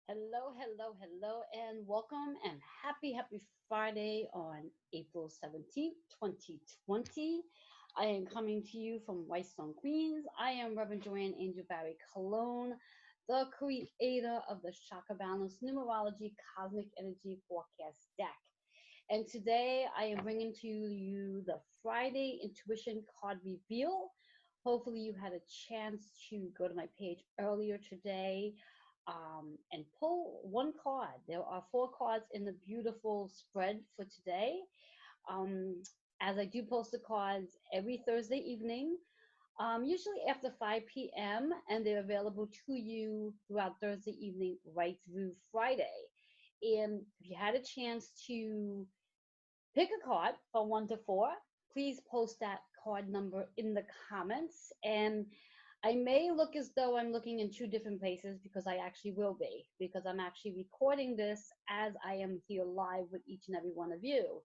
Hello, hello, hello, and welcome and happy Friday on April 17th, 2020. I am coming to you from Whitestone, Queens. I am Reverend Joanne Angel Barry Cologne, the creator of the Chakra Balance Numerology Cosmic Energy Forecast deck. And today I am bringing to you the Friday Intuition Card Reveal. Hopefully, you had a chance to go to my page earlier today and pull one card. There are four cards in the beautiful spread for today. Um, as I do post the cards every Thursday evening, usually after 5 p.m., and they're available to you throughout Thursday evening right through Friday. And if you had a chance to pick a card from 1 to 4, please post that card number in the comments. And I may look as though I'm looking in two different places because I actually will be, because I'm actually recording this as I am here live with each and every one of you.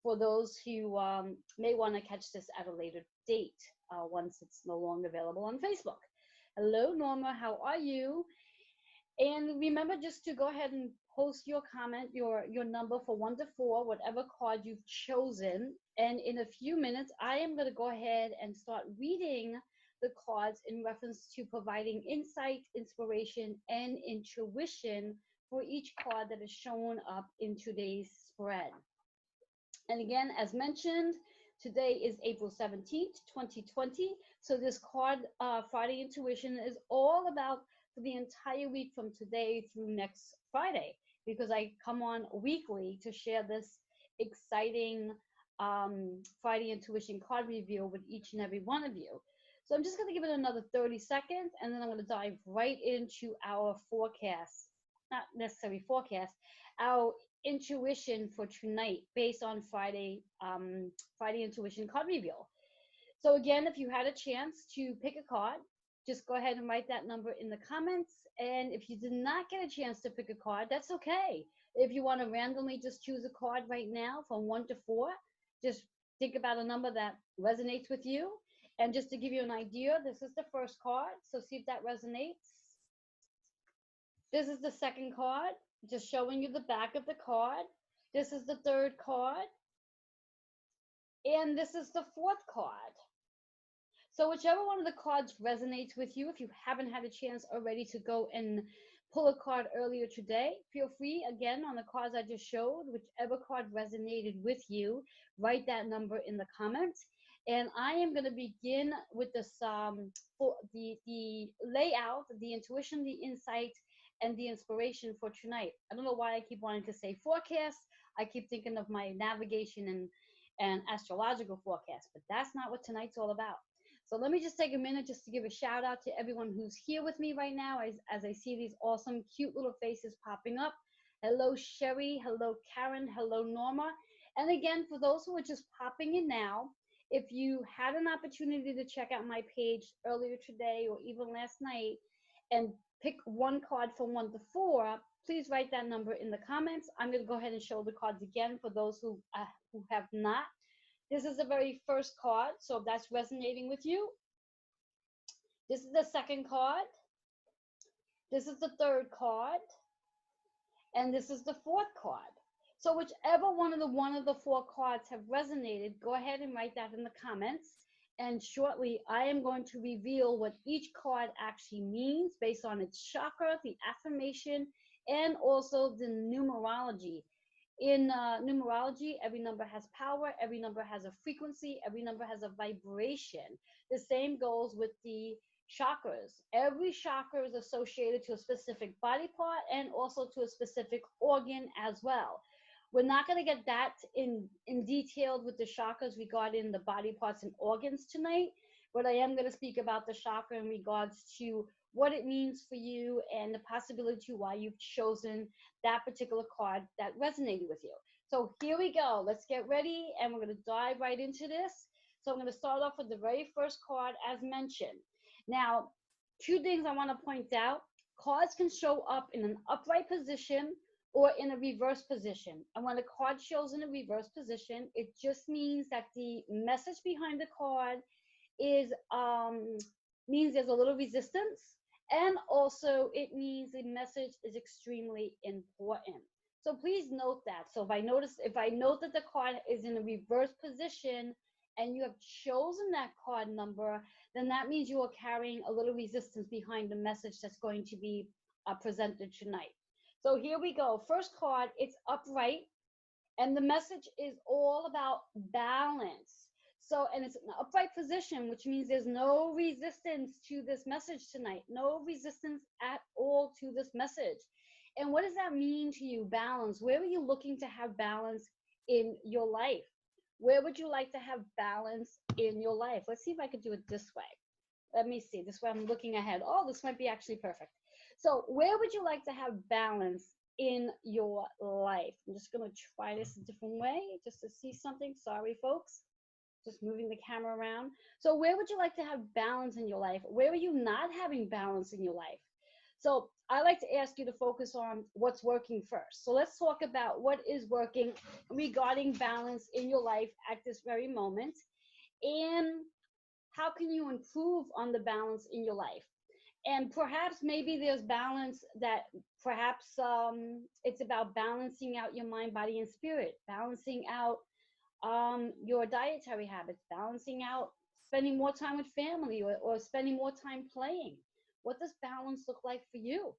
For those who may want to catch this at a later date, once it's no longer available on Facebook. Hello, Norma, how are you? And remember just to go ahead and post your comment, your number for 1 to 4, whatever card you've chosen. And in a few minutes, I am going to go ahead and start reading the cards in reference to providing insight, inspiration, and intuition for each card that is shown up in today's spread. And again, as mentioned, today is April 17th, 2020. So this card, Friday Intuition, is all about for the entire week from today through next Friday, because I come on weekly to share this exciting Friday Intuition card review with each and every one of you. So I'm just going to give it another 30 seconds, and then I'm going to dive right into our forecast. Not necessarily forecast, our intuition for tonight based on Friday Intuition card reveal. So again, if you had a chance to pick a card, just go ahead and write that number in the comments. And if you did not get a chance to pick a card, that's okay. If you want to randomly just choose a card right now from 1 to 4, just think about a number that resonates with you. And just to give you an idea, this is the first card. So see if that resonates. This is the second card, just showing you the back of the card. This is the third card. And this is the fourth card. So whichever one of the cards resonates with you, if you haven't had a chance already to go and pull a card earlier today, feel free, again, on the cards I just showed, whichever card resonated with you, write that number in the comments. And I am going to begin with this for the layout, the intuition, the insight, and the inspiration for tonight. I don't know why I keep wanting to say forecast. I keep thinking of my navigation and astrological forecast, but that's not what tonight's all about. So let me just take a minute just to give a shout out to everyone who's here with me right now as I see these awesome, cute little faces popping up. Hello, Sherry. Hello, Karen. Hello, Norma. And again, for those who are just popping in now, if you had an opportunity to check out my page earlier today or even last night and pick one card from 1 to 4, please write that number in the comments. I'm going to go ahead and show the cards again for those who have not. This is the very first card, so if that's resonating with you. This is the second card. This is the third card. And this is the fourth card. So whichever one of the four cards have resonated, go ahead and write that in the comments. And shortly, I am going to reveal what each card actually means based on its chakra, the affirmation, and also the numerology. In numerology, every number has power, every number has a frequency, every number has a vibration. The same goes with the chakras. Every chakra is associated to a specific body part and also to a specific organ as well. We're not going to get that in detailed with the chakras regarding the body parts and organs tonight, but I am going to speak about the chakra in regards to what it means for you and the possibility why you've chosen that particular card that resonated with you. So here we go. Let's get ready and we're going to dive right into this. So I'm going to start off with the very first card as mentioned. Now, two things I want to point out. Cards can show up in an upright position or in a reverse position. And when a card shows in a reverse position, it just means that the message behind the card is means there's a little resistance And also it means the message is extremely important. So please note that. So if I note that the card is in a reverse position and you have chosen that card number, then that means you are carrying a little resistance behind the message that's going to be presented tonight. So here we go. First card, it's upright, and the message is all about balance. So, and it's an upright position, which means there's no resistance to this message tonight, no resistance at all to this message. And what does that mean to you? Balance. Where are you looking to have balance in your life? Where would you like to have balance in your life? Let's see if I could do it this way. Let me see. This way I'm looking ahead. Oh, this might be actually perfect. So, where would you like to have balance in your life? I'm just going to try this a different way just to see something. Sorry, folks. Just moving the camera around. So, where would you like to have balance in your life? Where are you not having balance in your life? So, I like to ask you to focus on what's working first. So, let's talk about what is working regarding balance in your life at this very moment. And how can you improve on the balance in your life? And perhaps maybe there's balance that perhaps it's about balancing out your mind, body, and spirit, balancing out your dietary habits, balancing out spending more time with family, or spending more time playing. What does balance look like for you?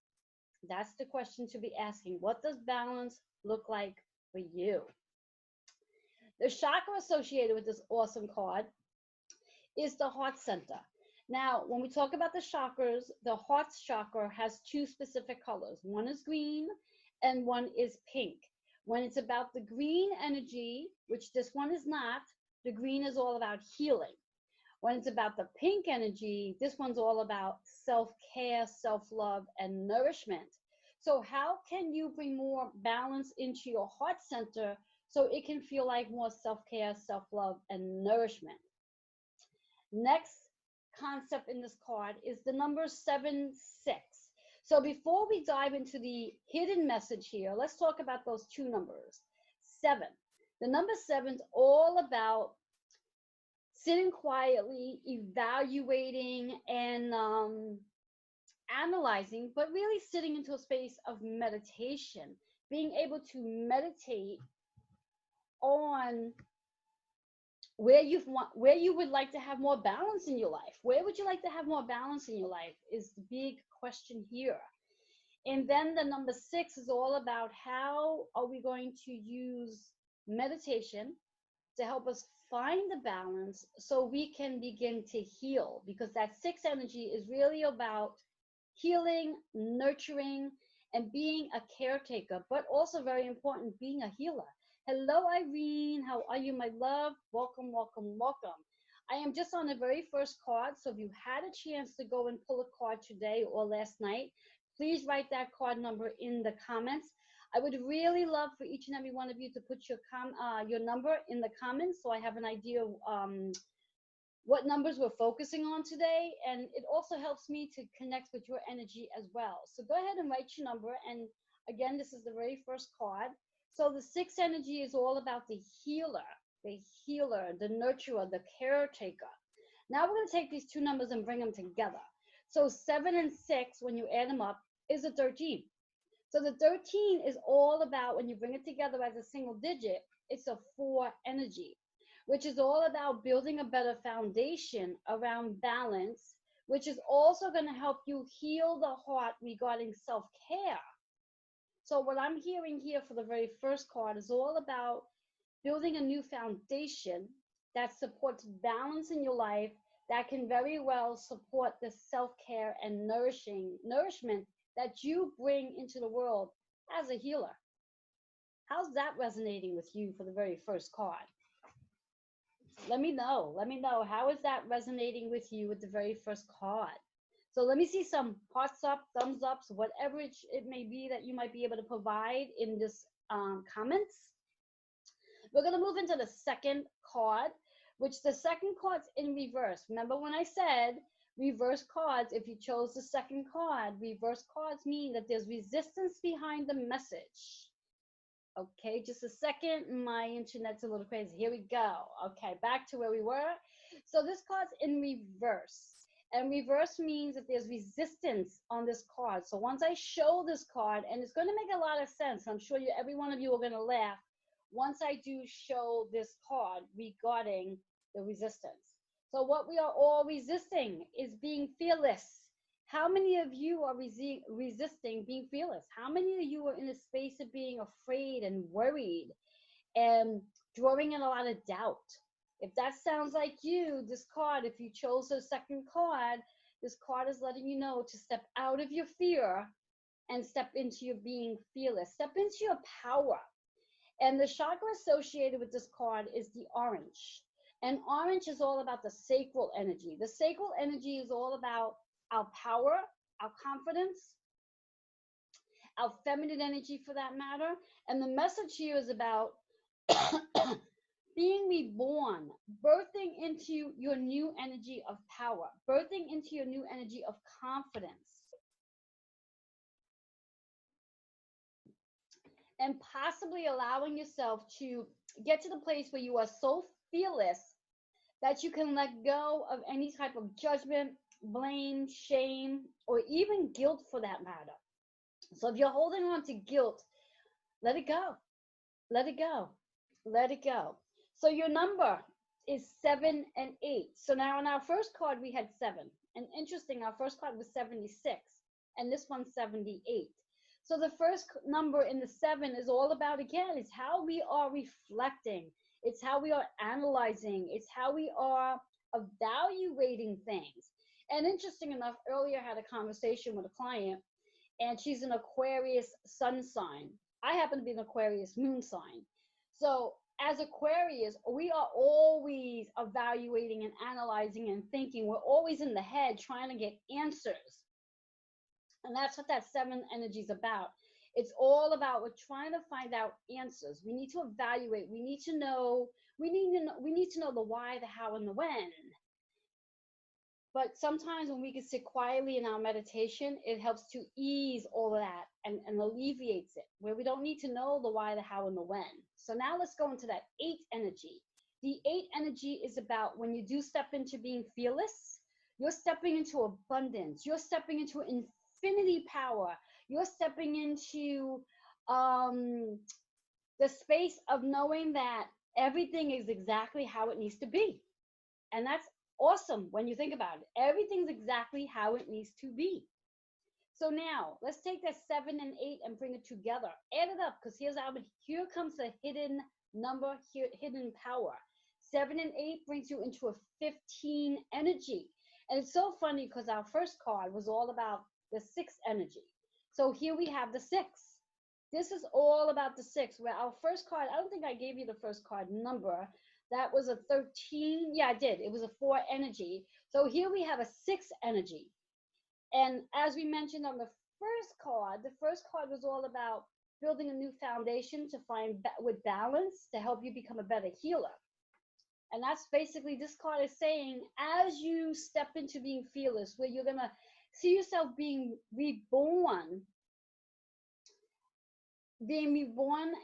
That's the question to be asking. What does balance look like for you? The chakra associated with this awesome card is the heart center. Now, when we talk about the chakras, the heart chakra has two specific colors. One is green and one is pink. When it's about the green energy, which this one is not, the green is all about healing. When it's about the pink energy, this one's all about self-care, self-love, and nourishment. So how can you bring more balance into your heart center so it can feel like more self-care, self-love, and nourishment? Next concept in this card is the number 7-6. So before we dive into the hidden message here, let's talk about those two numbers. 7. The number 7 is all about sitting quietly, evaluating, and analyzing, but really sitting into a space of meditation, being able to meditate on where you would like to have more balance in your life. Where would you like to have more balance in your life is the big question here. And then the number 6 is all about how are we going to use meditation to help us find the balance so we can begin to heal, because that 6 energy is really about healing, nurturing, and being a caretaker, but also very important, being a healer. Hello, Irene. How are you, my love? Welcome, welcome, welcome. I am just on the very first card, so if you had a chance to go and pull a card today or last night, please write that card number in the comments. I would really love for each and every one of you to put your number in the comments so I have an idea of what numbers we're focusing on today. And it also helps me to connect with your energy as well. So go ahead and write your number. And again, this is the very first card. So the 6 energy is all about the healer, the nurturer, the caretaker. Now we're going to take these two numbers and bring them together. So 7 and 6, when you add them up, is a 13. So the 13 is all about, when you bring it together as a single digit, it's a 4 energy, which is all about building a better foundation around balance, which is also going to help you heal the heart regarding self-care. So what I'm hearing here for the very first card is all about building a new foundation that supports balance in your life, that can very well support the self-care and nourishment that you bring into the world as a healer. How's that resonating with you for the very first card? Let me know. Let me know. How is that resonating with you with the very first card? So let me see some hearts up, thumbs ups, whatever it may be that you might be able to provide in this comments. We're going to move into the second card, which the second card's in reverse. Remember when I said reverse cards, if you chose the second card, reverse cards mean that there's resistance behind the message. Okay, just a second. My internet's a little crazy. Here we go. Okay, back to where we were. So this card's in reverse. And reverse means that there's resistance on this card. So once I show this card, and it's going to make a lot of sense, I'm sure every one of you are going to laugh once I do show this card regarding the resistance. So what we are all resisting is being fearless. How many of you are resisting being fearless? How many of you are in a space of being afraid and worried and drawing in a lot of doubt? If that sounds like you, this card, if you chose the second card, this card is letting you know to step out of your fear and step into your being fearless. Step into your power. And the chakra associated with this card is the orange. And orange is all about the sacral energy. The sacral energy is all about our power, our confidence, our feminine energy for that matter. And the message here is about being reborn, birthing into your new energy of power, birthing into your new energy of confidence, and possibly allowing yourself to get to the place where you are so fearless that you can let go of any type of judgment, blame, shame, or even guilt for that matter. So if you're holding on to guilt, let it go. Let it go. Let it go. So your number is 7 and 8. So now on our first card, we had 7. And interesting, our first card was 76. And this one's 78. So the first number in the 7 is all about, again, it's how we are reflecting. It's how we are analyzing. It's how we are evaluating things. And interesting enough, earlier I had a conversation with a client, and she's an Aquarius sun sign. I happen to be an Aquarius moon sign. So as Aquarius, we are always evaluating and analyzing and thinking. We're always in the head trying to get answers. And that's what that 7 energy is about. It's all about, we're trying to find out answers. We need to evaluate. We need to know the why, the how, and the when. But sometimes when we can sit quietly in our meditation, it helps to ease all of that and alleviates it, where we don't need to know the why, the how, and the when. So now let's go into that 8 energy. The 8 energy is about when you do step into being fearless, you're stepping into abundance. You're stepping into infinity power. You're stepping into the space of knowing that everything is exactly how it needs to be. And that's awesome when you think about it. Everything's exactly how it needs to be. So now let's take that 7 and 8 and bring it together. Add it up, because here comes the hidden number, hidden power. 7 and 8 brings you into a 15 energy. And it's so funny because our first card was all about the 6 energy. So here we have the 6. This is all about the 6, where our first card, I don't think I gave you the first card number. That was a 13. Yeah, I did. It was a 4 energy. So here we have a 6 energy. And as we mentioned on the first card was all about building a new foundation to find with balance to help you become a better healer. And that's basically, this card is saying, as you step into being fearless, where you're going to see yourself being reborn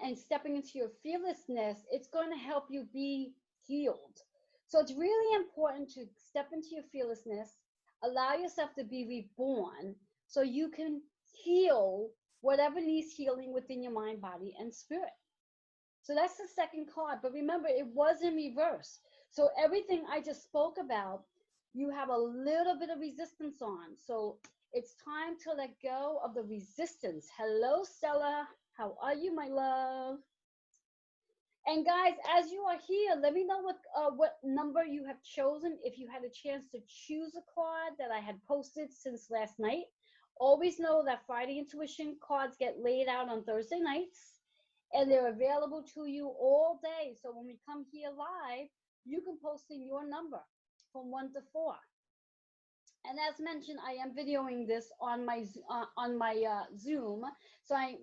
and stepping into your fearlessness, it's going to help you be healed. So it's really important to step into your fearlessness, allow yourself to be reborn so you can heal whatever needs healing within your mind, body, and spirit. So that's the second card. But remember, it was in reverse. So everything I just spoke about, you have a little bit of resistance on. So it's time to let go of the resistance. Hello, Stella. How are you, my love? And guys, as you are here, let me know what number you have chosen. If you had a chance to choose a card that I had posted since last night, always know that Friday Intuition cards get laid out on Thursday nights, and they're available to you all day. So when we come here live, you can post in your number from 1 to 4. And as mentioned, I am videoing this on my Zoom, so I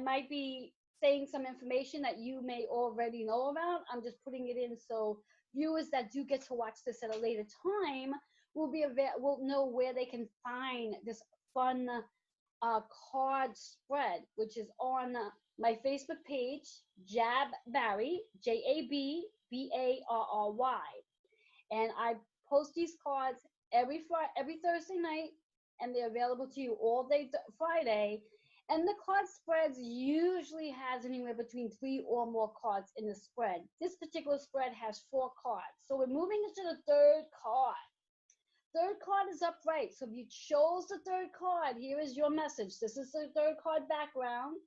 might be saying some information that you may already know about. I'm just putting it in so viewers that do get to watch this at a later time will know where they can find this fun card spread, which is on my Facebook page, Jab Barry, JABBARRY, and I post these cards every Thursday night, and they're available to you all day Friday. And the card spreads usually has anywhere between 3 or more cards in the spread. This particular spread has 4 cards. So we're moving into the third card. Third card is upright. So if you chose the third card, here is your message. This is the third card background.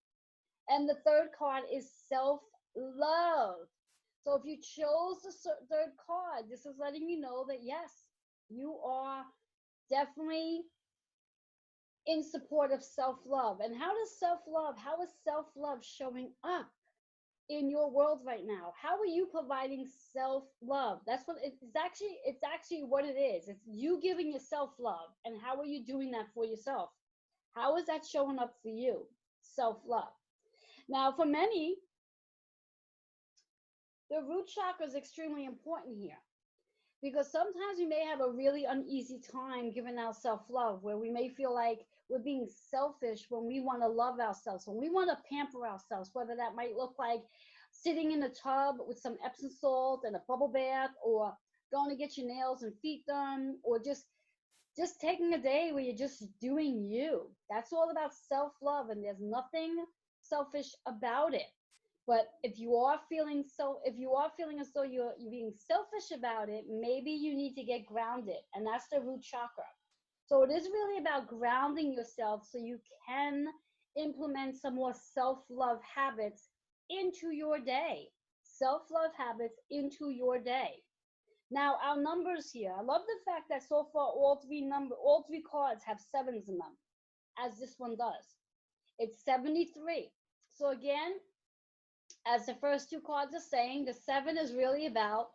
And the third card is self-love. So if you chose the third card, this is letting you know that yes, you are definitely in support of self-love. And how is self-love showing up in your world right now? How are you providing self-love? That's what it's actually what it is. It's you giving yourself love. And how are you doing that for yourself? How is that showing up for you? Self-love. Now, for many, the root chakra is extremely important here, because sometimes we may have a really uneasy time giving out self-love, where we may feel like we're being selfish when we want to love ourselves, when we want to pamper ourselves, whether that might look like sitting in a tub with some Epsom salt and a bubble bath, or going to get your nails and feet done, or just taking a day where you're just doing you. That's all about self-love, and there's nothing selfish about it. But if you are feeling as though you're being selfish about it, maybe you need to get grounded, and that's the root chakra. So it is really about grounding yourself so you can implement some more self-love habits into your day. Self-love habits into your day. Now, our numbers here. I love the fact that so far all three cards have 7s in them, as this one does. It's 73. So again, as the first 2 cards are saying, the 7 is really about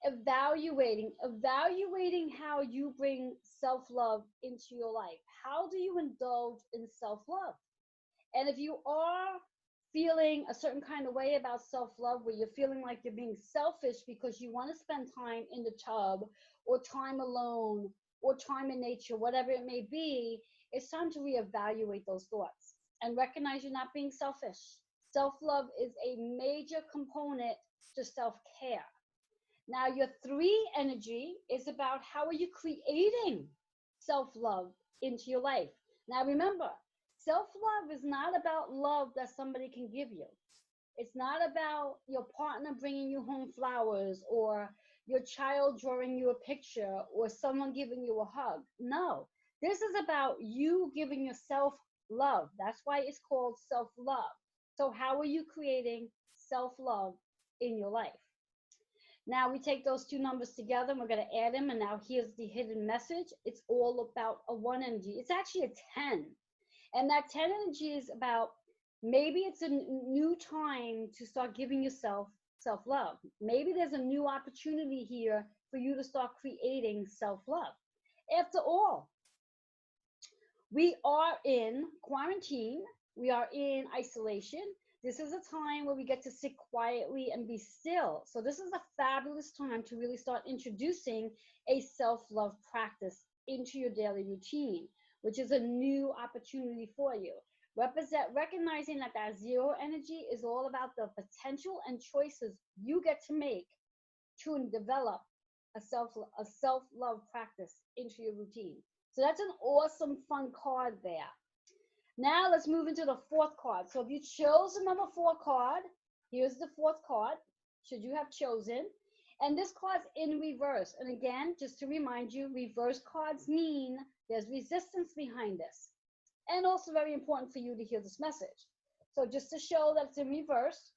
evaluating how you bring self-love into your life. How do you indulge in self-love? And if you are feeling a certain kind of way about self-love, where you're feeling like you're being selfish because you want to spend time in the tub, or time alone, or time in nature, whatever it may be, it's time to reevaluate those thoughts and recognize you're not being selfish. Self-love is a major component to self-care. Now, your 3 energy is about how are you creating self-love into your life. Now, remember, self-love is not about love that somebody can give you. It's not about your partner bringing you home flowers, or your child drawing you a picture, or someone giving you a hug. No, this is about you giving yourself love. That's why it's called self-love. So how are you creating self-love in your life? Now we take those 2 numbers together and we're going to add them. And now here's the hidden message. It's all about a 1 energy. It's actually a 10. And that 10 energy is about, maybe it's a new time to start giving yourself self-love. Maybe there's a new opportunity here for you to start creating self-love. After all, we are in quarantine. We are in isolation. This is a time where we get to sit quietly and be still. So this is a fabulous time to really start introducing a self-love practice into your daily routine, which is a new opportunity for you. Recognizing that 0 energy is all about the potential and choices you get to make to develop a self-love practice into your routine. So that's an awesome, fun card there. Now let's move into the 4th card. So if you chose the number 4 card, here's the 4th card, should you have chosen. And this card's in reverse. And again, just to remind you, reverse cards mean there's resistance behind this. And also very important for you to hear this message. So just to show that it's in reverse.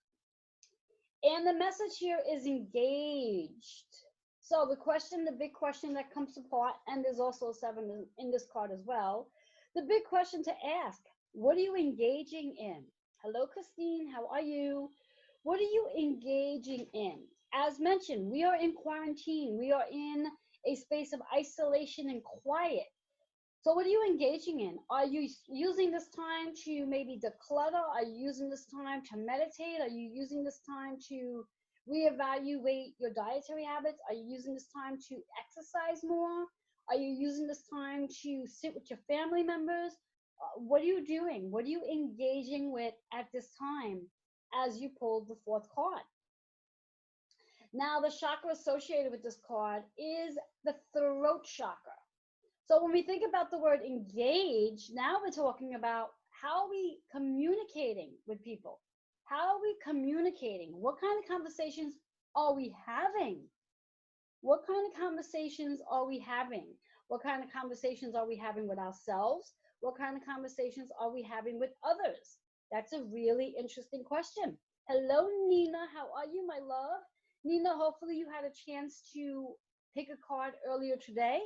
And the message here is engaged. So the big question that comes apart, and there's also a 7 in this card as well. The big question to ask, what are you engaging in? Hello, Christine, how are you? What are you engaging in? As mentioned, we are in quarantine. We are in a space of isolation and quiet. So what are you engaging in? Are you using this time to maybe declutter? Are you using this time to meditate? Are you using this time to reevaluate your dietary habits? Are you using this time to exercise more? Are you using this time to sit with your family members? What are you doing? What are you engaging with at this time as you pulled the 4th card? Now, the chakra associated with this card is the throat chakra. So when we think about the word engage, now we're talking about how are we communicating with people? How are we communicating? What kind of conversations are we having? What kind of conversations are we having? What kind of conversations are we having with ourselves? What kind of conversations are we having with others? That's a really interesting question. Hello, Nina. How are you, my love? Nina, hopefully you had a chance to pick a card earlier today.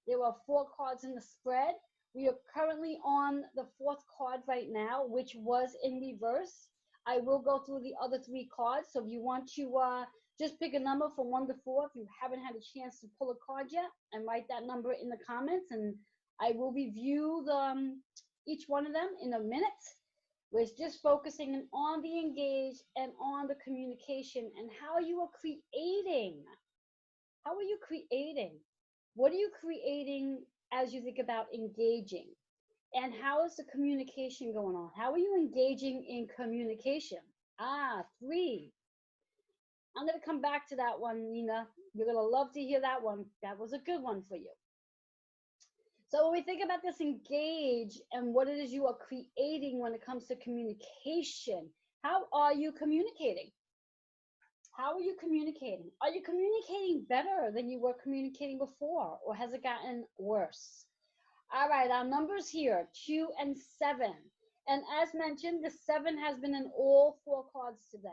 There were four cards in the spread. We are currently on the fourth card right now, which was in reverse. I will go through the other three cards. So if you want to just pick a number from 1 to 4 if you haven't had a chance to pull a card yet, and write that number in the comments, and I will review each one of them in a minute. We're just focusing on the engage and on the communication and how you are creating. How are you creating? What are you creating as you think about engaging? And how is the communication going on? How are you engaging in communication? Ah, three. I'm going to come back to that one, Nina. You're going to love to hear that one. That was a good one for you. So when we think about this engage and what it is you are creating when it comes to communication, how are you communicating? How are you communicating? Are you communicating better than you were communicating before, or has it gotten worse? All right, our numbers here, 2 and 7. And as mentioned, the 7 has been in all four cards today.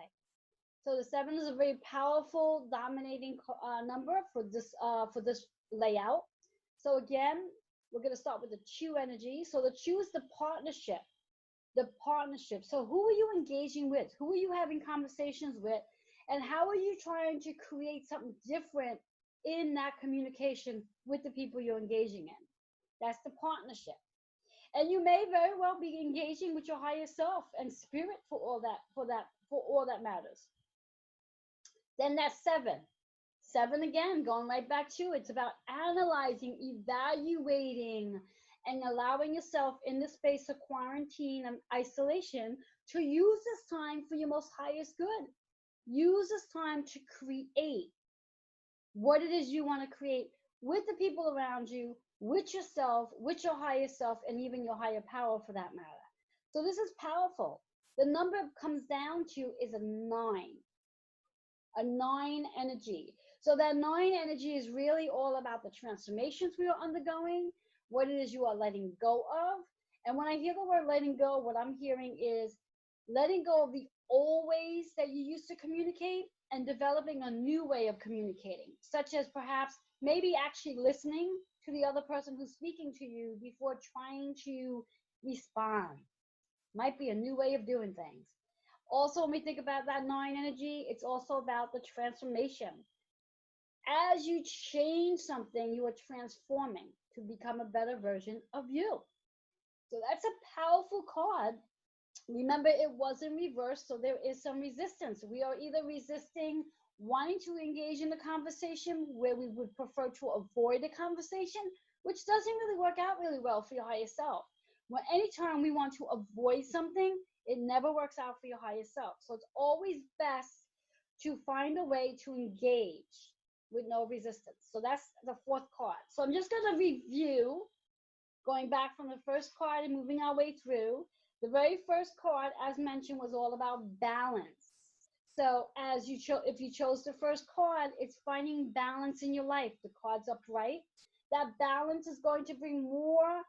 So the 7 is a very powerful, dominating number for this layout. So again, we're going to start with the 2 energy. So the 2 is the partnership. The partnership. So who are you engaging with? Who are you having conversations with? And how are you trying to create something different in that communication with the people you're engaging in? That's the partnership. And you may very well be engaging with your higher self and spirit for all that matters. Then that's 7. 7 again, going right back to it's about analyzing, evaluating, and allowing yourself in the space of quarantine and isolation to use this time for your most highest good. Use this time to create what it is you want to create with the people around you, with yourself, with your higher self, and even your higher power for that matter. So this is powerful. The number it comes down to is a 9. A 9 energy. So that 9 energy is really all about the transformations we are undergoing, what it is you are letting go of. And when I hear the word letting go, what I'm hearing is letting go of the old ways that you used to communicate and developing a new way of communicating, such as perhaps maybe actually listening to the other person who's speaking to you before trying to respond. Might be a new way of doing things. Also, when we think about that 9 energy, it's also about the transformation. As you change something, you are transforming to become a better version of you. So that's a powerful card. Remember, it was in reverse, so there is some resistance. We are either resisting wanting to engage in the conversation where we would prefer to avoid a conversation, which doesn't really work out really well for your higher self. When anytime we want to avoid something, it never works out for your higher self. So it's always best to find a way to engage with no resistance. So that's the fourth card. So I'm just going to review, going back from the first card and moving our way through. The very first card, as mentioned, was all about balance. So as if you chose the first card, it's finding balance in your life. The card's upright. That balance is going to bring more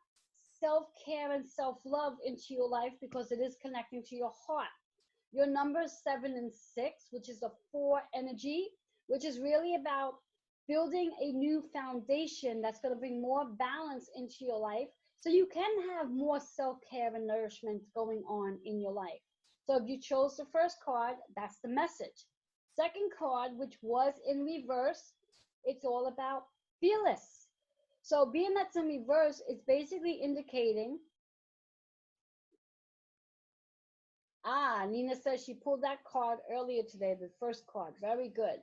self-care and self-love into your life because it is connecting to your heart. Your numbers 7 and 6, which is a 4 energy, which is really about building a new foundation that's going to bring more balance into your life so you can have more self-care and nourishment going on in your life. So if you chose the first card, that's the message. Second card, which was in reverse, it's all about fearless. So being that's in reverse, it's basically indicating, Nina says she pulled that card earlier today, the first card. Very good.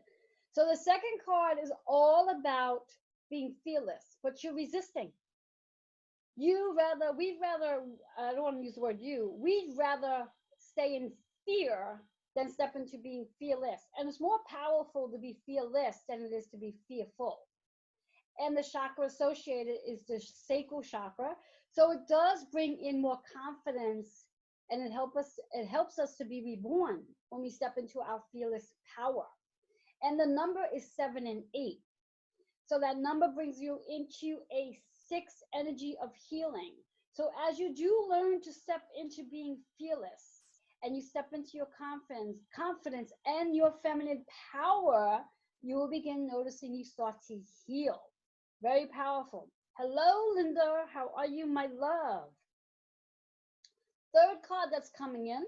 So the second card is all about being fearless, but you're resisting. We'd rather, I don't want to use the word we'd rather stay in fear then step into being fearless. And it's more powerful to be fearless than it is to be fearful. And the chakra associated is the sacral chakra. So it does bring in more confidence, and it helps us to be reborn when we step into our fearless power. And the number is 7 and 8. So that number brings you into a 6 energy of healing. So as you do learn to step into being fearless, and you step into your confidence and your feminine power, you will begin noticing you start to heal. Very powerful. Hello, Linda. How are you, my love? Third card that's coming in.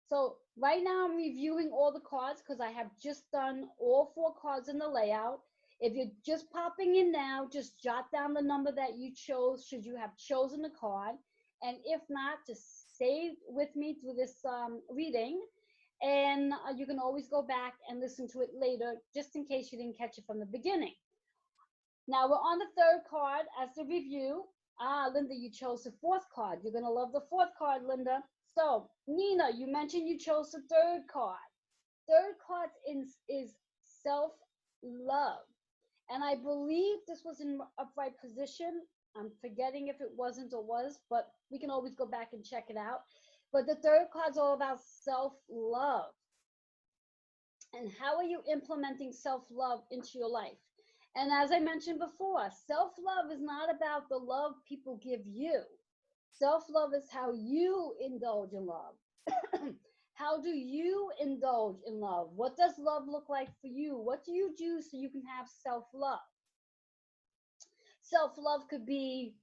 So right now I'm reviewing all the cards because I have just done all 4 cards in the layout. If you're just popping in now, just jot down the number that you chose should you have chosen a card. And if not, just stay with me through this reading. And you can always go back and listen to it later, just in case you didn't catch it from the beginning. Now we're on the 3rd card as the review. Linda, you chose the 4th card. You're going to love the 4th card, Linda. So, Nina, you mentioned you chose the 3rd card. 3rd card is self-love. And I believe this was in upright position. I'm forgetting if it wasn't or was, but we can always go back and check it out. But the 3rd card is all about self-love. And how are you implementing self-love into your life? And as I mentioned before, self-love is not about the love people give you. Self-love is how you indulge in love. How do you indulge in love? What does love look like for you? What do you do so you can have self-love? Self-love could be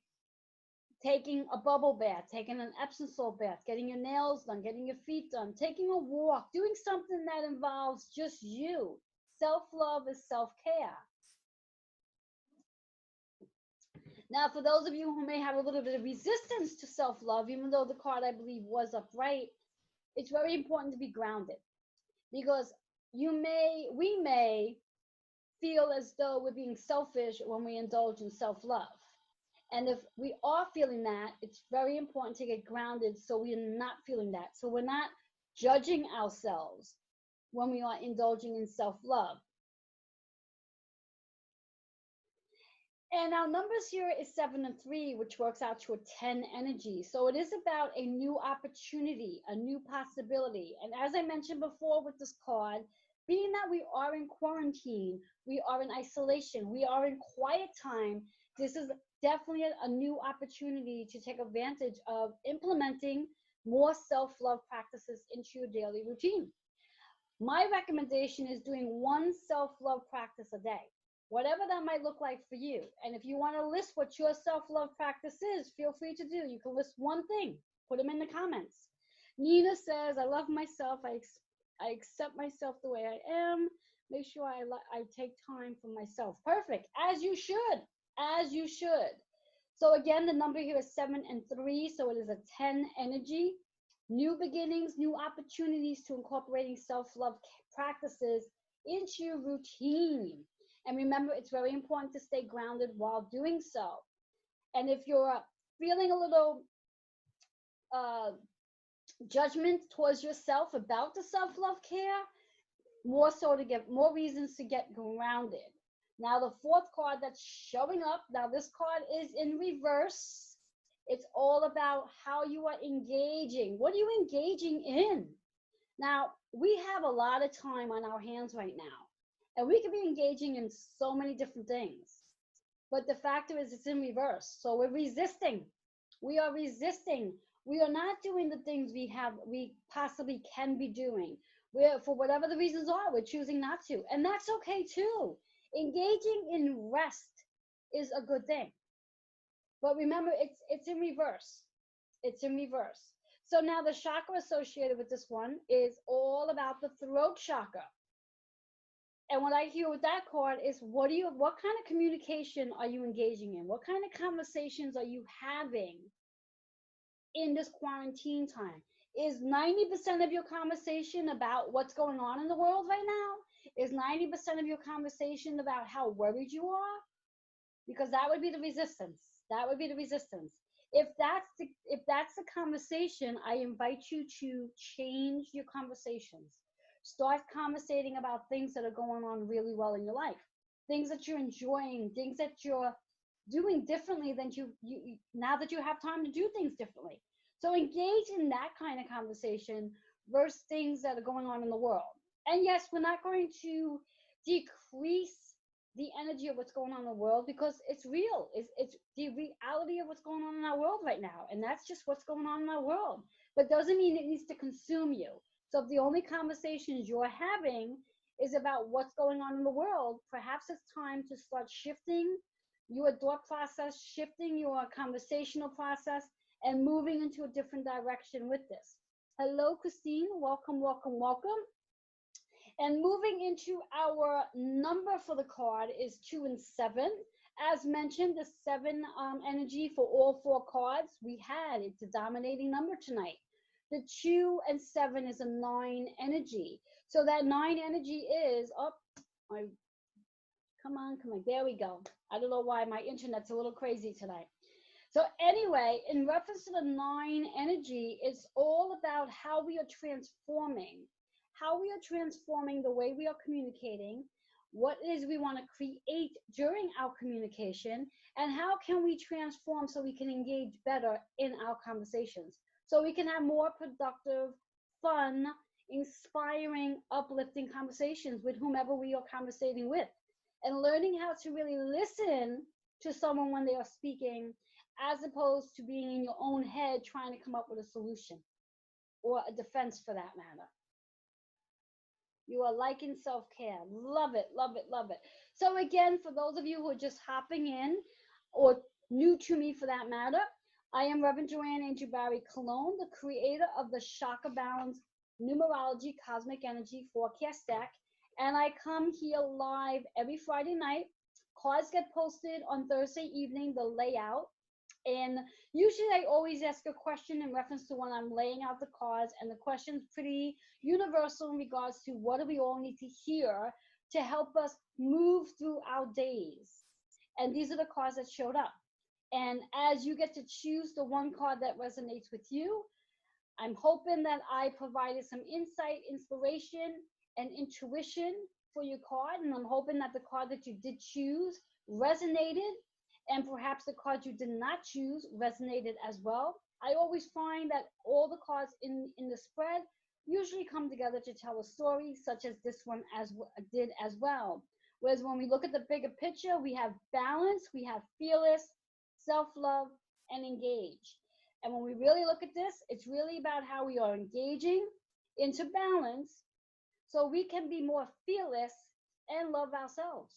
taking a bubble bath, taking an Epsom salt bath, getting your nails done, getting your feet done, taking a walk, doing something that involves just you. Self-love is self-care. Now, for those of you who may have a little bit of resistance to self-love, even though the card, I believe, was upright, it's very important to be grounded, because we may feel as though we're being selfish when we indulge in self-love. And if we are feeling that, it's very important to get grounded so we're not feeling that. So we're not judging ourselves when we are indulging in self-love. And our numbers here is 7 and 3, which works out to a 10 energy. So it is about a new opportunity, a new possibility. And as I mentioned before with this card, being that we are in quarantine, we are in isolation, we are in quiet time, this is definitely a new opportunity to take advantage of implementing more self-love practices into your daily routine. My recommendation is doing one self-love practice a day, whatever that might look like for you. And if you want to list what your self-love practice is, feel free to do. You can list one thing, put them in the comments. Nina says, I love myself. I accept myself the way I am. Make sure I take time for myself. Perfect. As you should. As you should. So again, the number here is 7 and 3. So it is a 10 energy. New beginnings, new opportunities to incorporating self-love practices into your routine. And remember, it's very important to stay grounded while doing so. And if you're feeling a little judgment towards yourself about the self-love care, more so to get more reasons to get grounded. Now, the 4th card that's showing up, now this card is in reverse. It's all about how you are engaging. What are you engaging in? Now, we have a lot of time on our hands right now, and we could be engaging in so many different things. But the factor is it's in reverse. So we're resisting. We are resisting. We are not doing the things we possibly can be doing. For whatever the reasons are, we're choosing not to. And that's okay too. Engaging in rest is a good thing. But remember, it's in reverse. It's in reverse. So now the chakra associated with this one is all about the throat chakra. And what I hear with that card is what kind of communication are you engaging in? What kind of conversations are you having in this quarantine time? Is 90% of your conversation about what's going on in the world right now? Is 90% of your conversation about how worried you are? Because that would be the resistance. That would be the resistance. If that's the conversation, I invite you to change your conversations. Start conversating about things that are going on really well in your life, things that you're enjoying, things that you're doing differently than now that you have time to do things differently. So engage in that kind of conversation versus things that are going on in the world. And yes, we're not going to decrease the energy of what's going on in the world because it's real. It's the reality of what's going on in our world right now. And that's just what's going on in our world. But doesn't mean it needs to consume you. So if the only conversations you're having is about what's going on in the world, perhaps it's time to start shifting your thought process, shifting your conversational process, and moving into a different direction with this. Hello, Christine. Welcome, welcome, welcome. And moving into our number for the card is 2 and 7. As mentioned, the 7 energy for all 4 cards we had. It's a dominating number tonight. The 2 and 7 is a 9 energy. So that 9 energy is up. Oh, come on. There we go. I don't know why my internet's a little crazy tonight. So anyway, in reference to the 9 energy, it's all about how we are transforming the way we are communicating, what it is we want to create during our communication, and how can we transform so we can engage better in our conversations, so we can have more productive, fun, inspiring, uplifting conversations with whomever we are conversating with, and learning how to really listen to someone when they are speaking, as opposed to being in your own head trying to come up with a solution or a defense for that matter. You are liking self-care. Love it, love it, love it. So again, for those of you who are just hopping in or new to me for that matter, I am Reverend Joanne Angel Barry Colon, the creator of the Chakra Balance Numerology Cosmic Energy Forecast Deck. And I come here live every Friday night. Cards get posted on Thursday evening, the layout. And usually I always ask a question in reference to when I'm laying out the cards, and the question's pretty universal in regards to what do we all need to hear to help us move through our days. And these are the cards that showed up. And as you get to choose the one card that resonates with you, I'm hoping that I provided some insight, inspiration, and intuition for your card. And I'm hoping that the card that you did choose resonated, and perhaps the cards you did not choose resonated as well. I always find that all the cards in the spread usually come together to tell a story, such as this one did as well. Whereas when we look at the bigger picture, we have balance, we have fearless, self-love, and engage. And when we really look at this, it's really about how we are engaging into balance so we can be more fearless and love ourselves.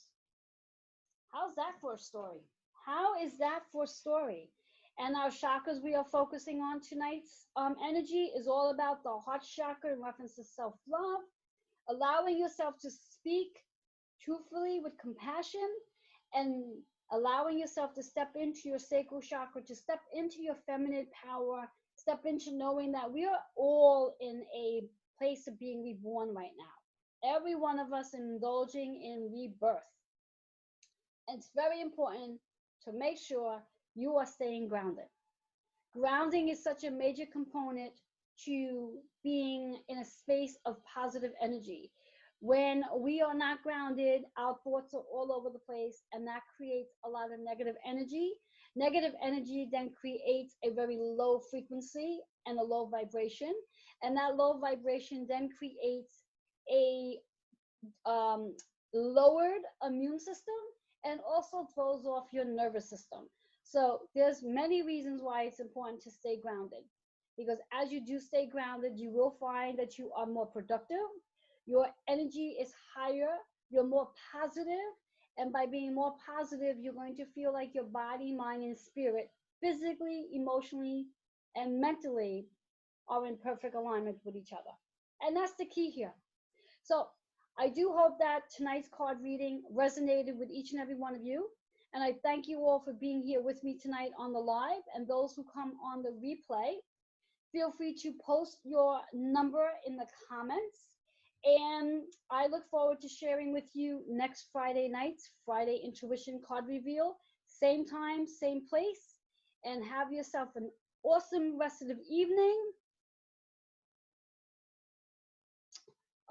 How's that for a story? How is that for a story? And our chakras we are focusing on tonight's energy is all about the heart chakra in reference to self-love, allowing yourself to speak truthfully with compassion, and allowing yourself to step into your sacral chakra, to step into your feminine power, step into knowing that we are all in a place of being reborn right now. Every one of us indulging in rebirth. And it's very important to make sure you are staying grounded. Grounding is such a major component to being in a space of positive energy. When we are not grounded, our thoughts are all over the place, and that creates a lot of negative energy. Negative energy then creates a very low frequency and a low vibration, and that low vibration then creates a lowered immune system, and also throws off your nervous system. So there's many reasons why it's important to stay grounded, because as you do stay grounded, you will find that you are more productive, your energy is higher, you're more positive, and by being more positive, you're going to feel like your body, mind, and spirit, physically, emotionally, and mentally, are in perfect alignment with each other. And that's the key here. So I do hope that tonight's card reading resonated with each and every one of you. And I thank you all for being here with me tonight on the live, and those who come on the replay. Feel free to post your number in the comments. And I look forward to sharing with you next Friday nights, Friday Intuition Card Reveal. Same time, same place. And have yourself an awesome rest of the evening.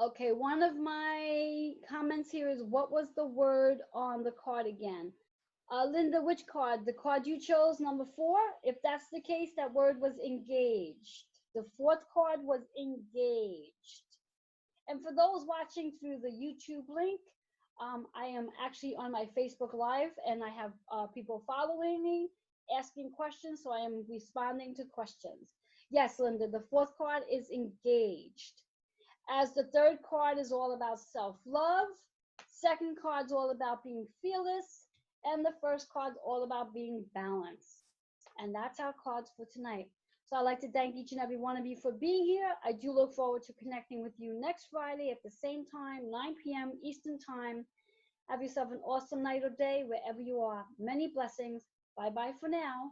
Okay, one of my comments here is what was the word on the card again? Linda, which card? The card you chose, number 4? If that's the case, that word was engaged. The fourth card was engaged. And for those watching through the YouTube link, I am actually on my Facebook Live and I have people following me, asking questions, so I am responding to questions. Yes, Linda, the fourth card is engaged. As the third card is all about self love, second card's all about being fearless, and the first card's all about being balanced. And that's our cards for tonight. So I'd like to thank each and every one of you for being here. I do look forward to connecting with you next Friday at the same time, 9 p.m. Eastern Time. Have yourself an awesome night or day wherever you are. Many blessings. Bye bye for now.